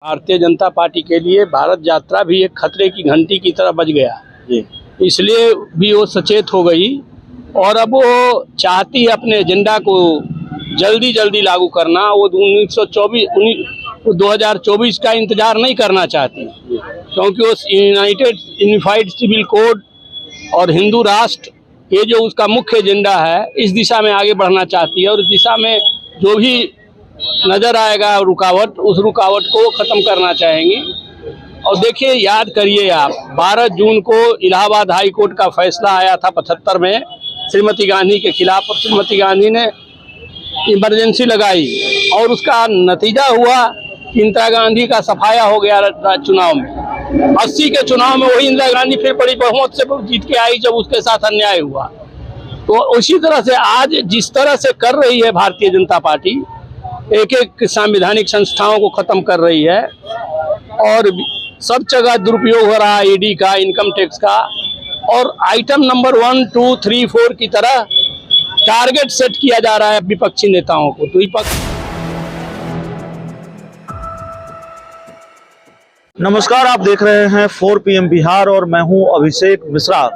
Bharatiya Janata party के लिए भारत यात्रा भी एक खतरे की घंटी की तरह बज गया जी। इसलिए भी वो सचेत हो गई और अब वो चाहती है अपने एजेंडा को जल्दी जल्दी लागू करना। वो 2024 का इंतजार नहीं करना चाहती, क्योंकि वो यूनिफाइड सिविल कोड और हिंदू राष्ट्र, ये जो उसका मुख्य एजेंडा है, इस दिशा में आगे बढ़ना चाहती है। और इस दिशा में जो भी नजर आएगा रुकावट, उस रुकावट को खत्म करना चाहेंगे। और देखिए, याद करिए आप, 12 जून को इलाहाबाद हाई कोर्ट का फैसला आया था 75 में श्रीमती गांधी के खिलाफ, और श्रीमती गांधी ने इमरजेंसी लगाई और उसका नतीजा हुआ कि इंदिरा गांधी का सफाया हो गया चुनाव में। 80 के चुनाव में वही इंदिरा गांधी फिर बड़ी बहुमत से जीत के आई जब उसके साथ अन्याय हुआ। तो उसी तरह से आज जिस तरह से कर रही है भारतीय जनता पार्टी, एक एक संवैधानिक संस्थाओं को खत्म कर रही है और सब जगह दुरुपयोग हो रहा है ईडी का, इनकम टैक्स का, और आइटम नंबर 1, 2, 3, 4 की तरह टारगेट सेट किया जा रहा है विपक्षी नेताओं को। तो विपक्ष नमस्कार, आप देख रहे हैं 4 PM बिहार और मैं हूं अभिषेक मिश्रा।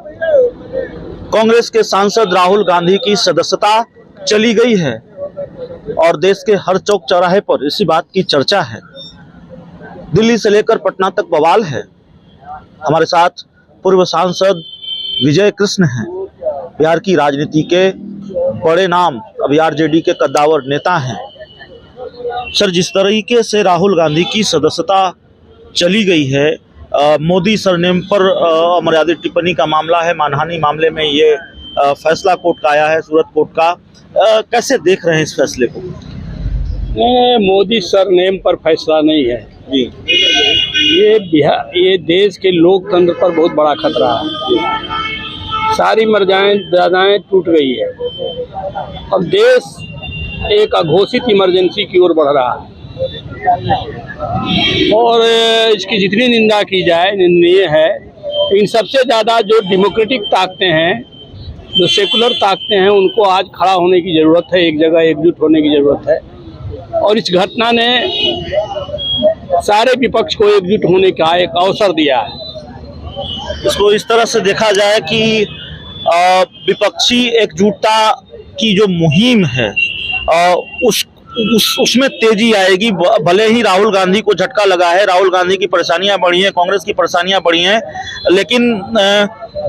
कांग्रेस के सांसद राहुल गांधी की सदस्यता चली गई है और देश के हर चौक चौराहे पर इसी बात की चर्चा है। दिल्ली से लेकर पटना तक बवाल है। हमारे साथ पूर्व सांसद विजय कृष्ण हैं, बिहार की राजनीति के बड़े नाम, अभी आरजेडी के कद्दावर नेता हैं। सर, जिस तरीके से राहुल गांधी की सदस्यता चली गई है, मोदी सरनेम पर अमर्यादित टिप्पणी का मामला है, मानहानि मामले में ये फैसला कोर्ट का आया है, सूरत कोर्ट का, कैसे देख रहे हैं इस फैसले को? मोदी सरनेम पर फैसला नहीं है जी। ये देश के लोकतंत्र पर बहुत बड़ा खतरा है। सारी मर्यादाएं टूट गई है। अब देश एक अघोषित इमरजेंसी की ओर बढ़ रहा है और इसकी जितनी निंदा की जाए निंदनीय है। इन सबसे ज़्यादा जो डेमोक्रेटिक ताकतें हैं, जो सेकुलर ताकतें हैं, उनको आज खड़ा होने की ज़रूरत है, एक जगह एकजुट होने की ज़रूरत है। और इस घटना ने सारे विपक्ष को एकजुट होने का एक अवसर दिया है। इसको इस तरह से देखा जाए कि विपक्षी एकजुटता की जो मुहिम है उसमें तेजी आएगी। भले ही राहुल गांधी को झटका लगा है, राहुल गांधी की परेशानियां बढ़ी हैं, कांग्रेस की परेशानियां बढ़ी हैं, लेकिन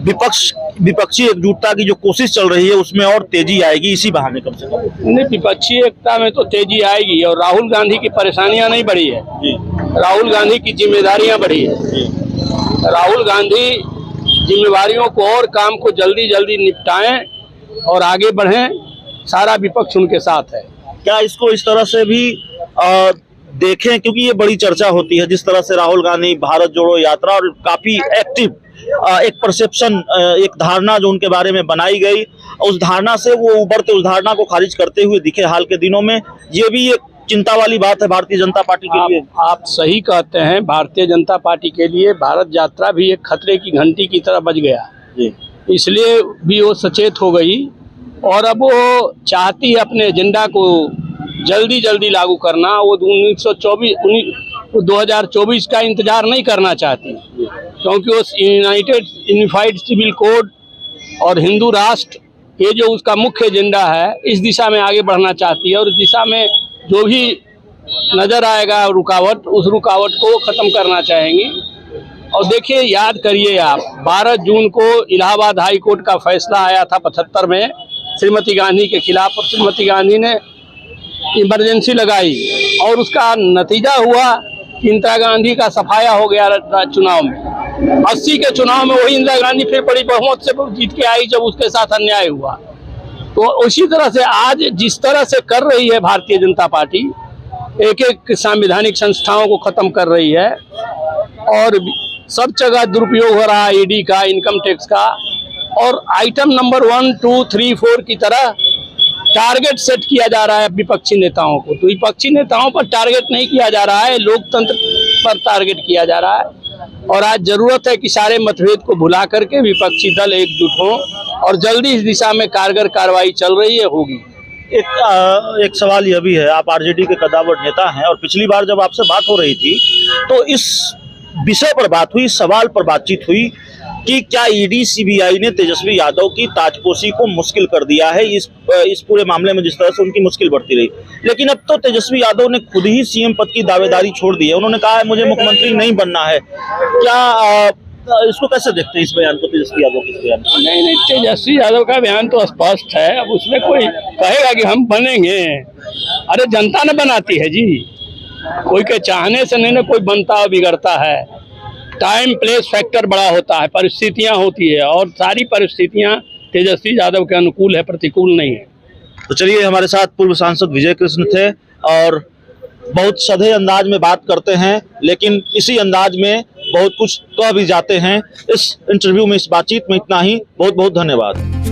विपक्षी एकजुटता की जो कोशिश चल रही है उसमें और तेजी आएगी इसी बहाने कम से कम। नहीं, विपक्षी एकता में तो तेजी आएगी और राहुल गांधी की परेशानियां नहीं बढ़ी है जी। राहुल गांधी की जिम्मेदारियां बढ़ी है जी। राहुल गांधी जिम्मेवारियों को और काम को जल्दी जल्दी निपटाएं और आगे बढ़ें। सारा विपक्ष उनके साथ है। क्या इसको इस तरह से भी देखें, क्योंकि ये बड़ी चर्चा होती है जिस तरह से राहुल गांधी भारत जोड़ो यात्रा और काफी एक्टिव, एक परसेप्शन, एक धारणा जो उनके बारे में बनाई गई, उस धारणा से वो उभरते, उस धारणा को खारिज करते हुए दिखे हाल के दिनों में, ये भी एक चिंता वाली बात है भारतीय जनता पार्टी के लिए। आप सही कहते हैं। भारतीय जनता पार्टी के लिए भारत यात्रा भी एक खतरे की घंटी की तरह बज गया जी। इसलिए भी वो सचेत हो गई और अब वो चाहती है अपने एजेंडा को जल्दी जल्दी लागू करना। वो 2024 का इंतजार नहीं करना चाहती, क्योंकि वो यूनिफाइड सिविल कोड और हिंदू राष्ट्र, ये जो उसका मुख्य एजेंडा है, इस दिशा में आगे बढ़ना चाहती है। और इस दिशा में जो भी नजर आएगा रुकावट, उस रुकावट को खत्म करना चाहेंगे। और देखिए, याद करिए आप, 12 जून को इलाहाबाद हाई कोर्ट का फैसला आया था 75 में श्रीमती गांधी के खिलाफ, और श्रीमती गांधी ने इमरजेंसी लगाई और उसका नतीजा हुआ कि इंदिरा गांधी का सफाया हो गया चुनाव में। 80 के चुनाव में वही इंदिरा गांधी फिर बड़ी बहुमत से जीत के आई जब उसके साथ अन्याय हुआ। तो उसी तरह से आज जिस तरह से कर रही है भारतीय जनता पार्टी, एक एक संवैधानिक संस्थाओं को खत्म कर रही है और सब जगह दुरुपयोग हो रहा है ईडी का, इनकम टैक्स का, और आइटम नंबर 1, 2, 3, 4 की तरह टारगेट सेट किया जा रहा है विपक्षी नेताओं को। तो विपक्षी नेताओं पर टारगेट नहीं किया जा रहा है, लोकतंत्र पर टारगेट किया जा रहा है। और आज जरूरत है कि सारे मतभेद को भुला करके विपक्षी दल एकजुट हों और जल्दी इस दिशा में कारगर कार्रवाई चल रही है, होगी। एक सवाल यह भी है, आप आरजेडी के कद्दावर नेता हैं और पिछली बार जब आपसे बात हो रही थी तो इस विषय पर बात हुई, सवाल पर बातचीत हुई कि क्या ईडी सीबीआई ने तेजस्वी यादव की ताजपोशी को मुश्किल कर दिया है, इस पूरे मामले में जिस तरह से उनकी मुश्किल बढ़ती रही। लेकिन अब तो तेजस्वी यादव ने खुद ही सीएम पद की दावेदारी छोड़ दी है, उन्होंने कहा है मुझे मुख्यमंत्री नहीं बनना है। क्या इसको कैसे देखते हैं, इस बयान को, तेजस्वी यादव के इस बयान को? नहीं, तेजस्वी यादव का बयान तो स्पष्ट है। अब उसमें कोई कहेगा कि हम बनेंगे, अरे जनता ने बनाती है जी, कोई के चाहने से नहीं ना कोई बनता और बिगड़ता है। टाइम प्लेस फैक्टर बड़ा होता है, परिस्थितियां होती है और सारी परिस्थितियां तेजस्वी यादव के अनुकूल है, प्रतिकूल नहीं है। तो चलिए, हमारे साथ पूर्व सांसद विजय कृष्ण थे और बहुत सधे अंदाज में बात करते हैं, लेकिन इसी अंदाज में बहुत कुछ कह भी जाते हैं। इस इंटरव्यू में, इस बातचीत में इतना ही। बहुत बहुत धन्यवाद।